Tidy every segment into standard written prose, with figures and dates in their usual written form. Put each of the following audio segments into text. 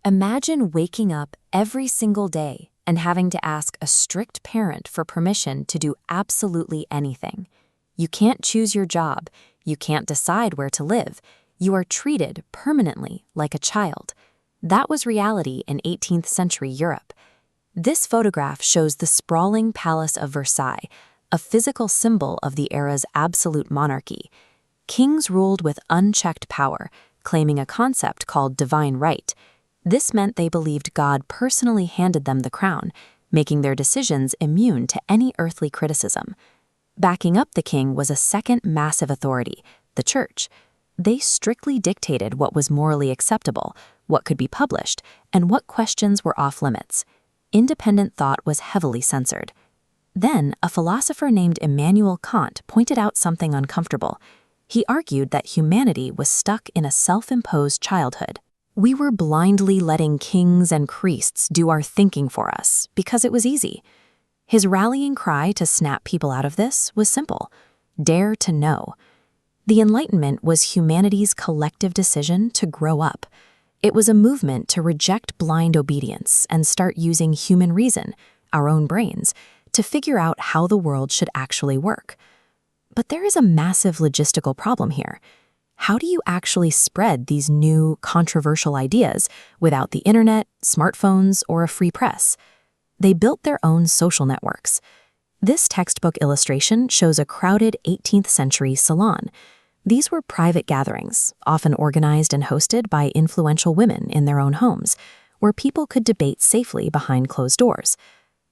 Imagine waking up every single day and having to ask a strict parent for permission to do absolutely anything. You can't choose your job, you can't decide where to live, you are treated permanently like a child. That was reality in 18th century Europe. This photograph shows the sprawling Palace of Versailles, a physical symbol of the era's absolute monarchy. Kings ruled with unchecked power, claiming a concept called divine right. This meant they believed God personally handed them the crown, making their decisions immune to any earthly criticism. Backing up the king was a second massive authority, the church. They strictly dictated what was morally acceptable, what could be published, and what questions were off-limits. Independent thought was heavily censored. Then, a philosopher named Immanuel Kant pointed out something uncomfortable. He argued that humanity was stuck in a self-imposed childhood. We were blindly letting kings and priests do our thinking for us because it was easy. His rallying cry to snap people out of this was simple: dare to know. The Enlightenment was humanity's collective decision to grow up. It was a movement to reject blind obedience and start using human reason, our own brains, to figure out how the world should actually work. But there is a massive logistical problem here. How do you actually spread these new, controversial ideas without the internet, smartphones, or a free press? They built their own social networks. This textbook illustration shows a crowded 18th century salon. These were private gatherings, often organized and hosted by influential women in their own homes, where people could debate safely behind closed doors.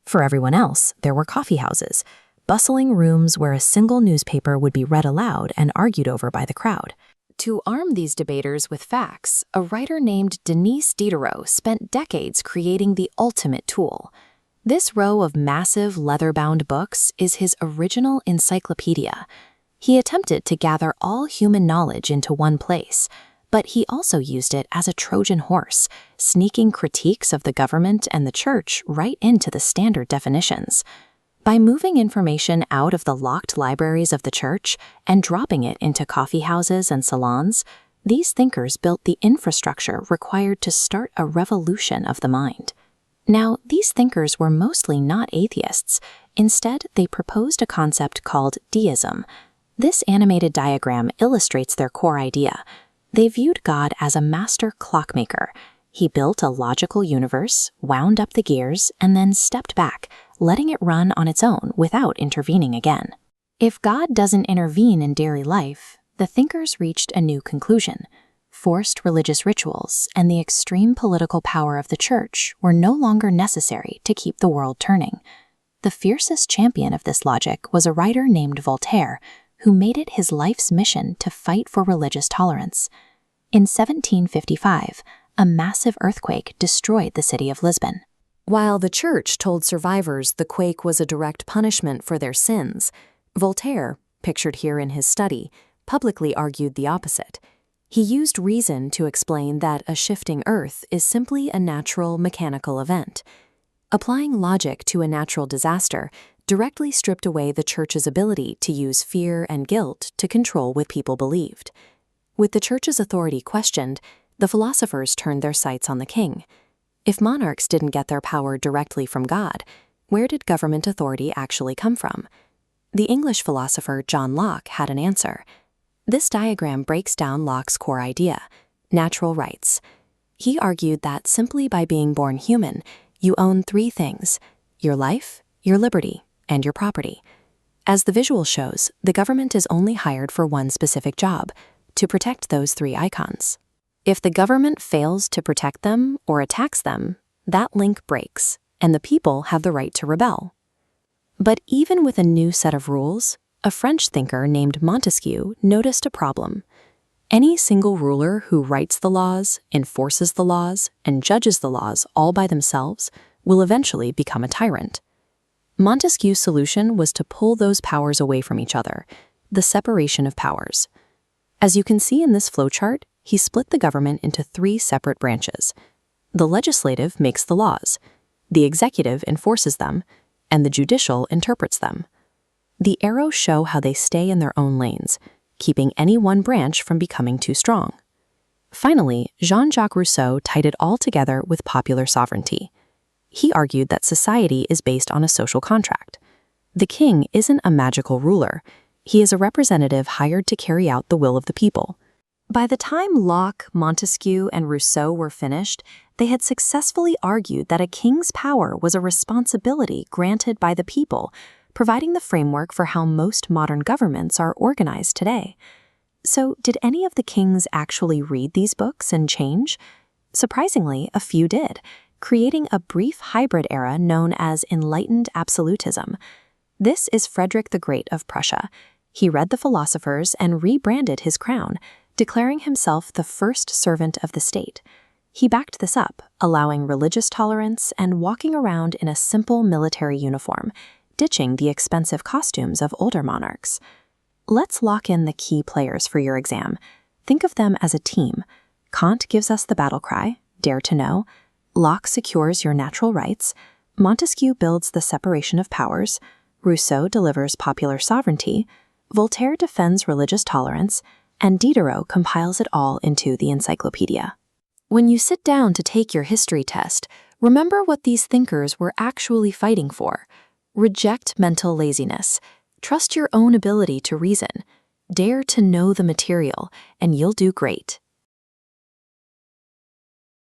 For everyone else, there were coffee houses, bustling rooms where a single newspaper would be read aloud and argued over by the crowd. To arm these debaters with facts, a writer named Denise Diderot spent decades creating the ultimate tool. This row of massive leather-bound books is his original encyclopedia. He attempted to gather all human knowledge into one place, but he also used it as a Trojan horse, sneaking critiques of the government and the church right into the standard definitions. By moving information out of the locked libraries of the church and dropping it into coffee houses and salons, these thinkers built the infrastructure required to start a revolution of the mind. Now, these thinkers were mostly not atheists. Instead, they proposed a concept called deism. This animated diagram illustrates their core idea. They viewed God as a master clockmaker. He built a logical universe, wound up the gears, and then stepped back, letting it run on its own without intervening again. If God doesn't intervene in daily life, the thinkers reached a new conclusion. Forced religious rituals and the extreme political power of the church were no longer necessary to keep the world turning. The fiercest champion of this logic was a writer named Voltaire, who made it his life's mission to fight for religious tolerance. In 1755, a massive earthquake destroyed the city of Lisbon. While the church told survivors the quake was a direct punishment for their sins, Voltaire, pictured here in his study, publicly argued the opposite. He used reason to explain that a shifting earth is simply a natural mechanical event. Applying logic to a natural disaster directly stripped away the church's ability to use fear and guilt to control what people believed. With the church's authority questioned, the philosophers turned their sights on the king. If monarchs didn't get their power directly from God, where did government authority actually come from? The English philosopher John Locke had an answer. This diagram breaks down Locke's core idea, natural rights. He argued that simply by being born human, you own three things: your life, your liberty, and your property. As the visual shows, the government is only hired for one specific job: to protect those three icons. If the government fails to protect them or attacks them, that link breaks, and the people have the right to rebel. But even with a new set of rules, a French thinker named Montesquieu noticed a problem. Any single ruler who writes the laws, enforces the laws, and judges the laws all by themselves will eventually become a tyrant. Montesquieu's solution was to pull those powers away from each other, the separation of powers. As you can see in this flowchart, he split the government into three separate branches. The legislative makes the laws, the executive enforces them, and the judicial interprets them. The arrows show how they stay in their own lanes, keeping any one branch from becoming too strong. Finally, Jean-Jacques Rousseau tied it all together with popular sovereignty. He argued that society is based on a social contract. The king isn't a magical ruler. He is a representative hired to carry out the will of the people. By the time Locke, Montesquieu, and Rousseau were finished, they had successfully argued that a king's power was a responsibility granted by the people, providing the framework for how most modern governments are organized today. So, did any of the kings actually read these books and change? Surprisingly, a few did, creating a brief hybrid era known as Enlightened absolutism. This is Frederick the Great of Prussia. He read the philosophers and rebranded his crown, declaring himself the first servant of the state. He backed this up, allowing religious tolerance and walking around in a simple military uniform, ditching the expensive costumes of older monarchs. Let's lock in the key players for your exam. Think of them as a team. Kant gives us the battle cry, dare to know. Locke secures your natural rights. Montesquieu builds the separation of powers. Rousseau delivers popular sovereignty. Voltaire defends religious tolerance. And Diderot compiles it all into the encyclopedia. When you sit down to take your history test, remember what these thinkers were actually fighting for. Reject mental laziness. Trust your own ability to reason. Dare to know the material, and you'll do great.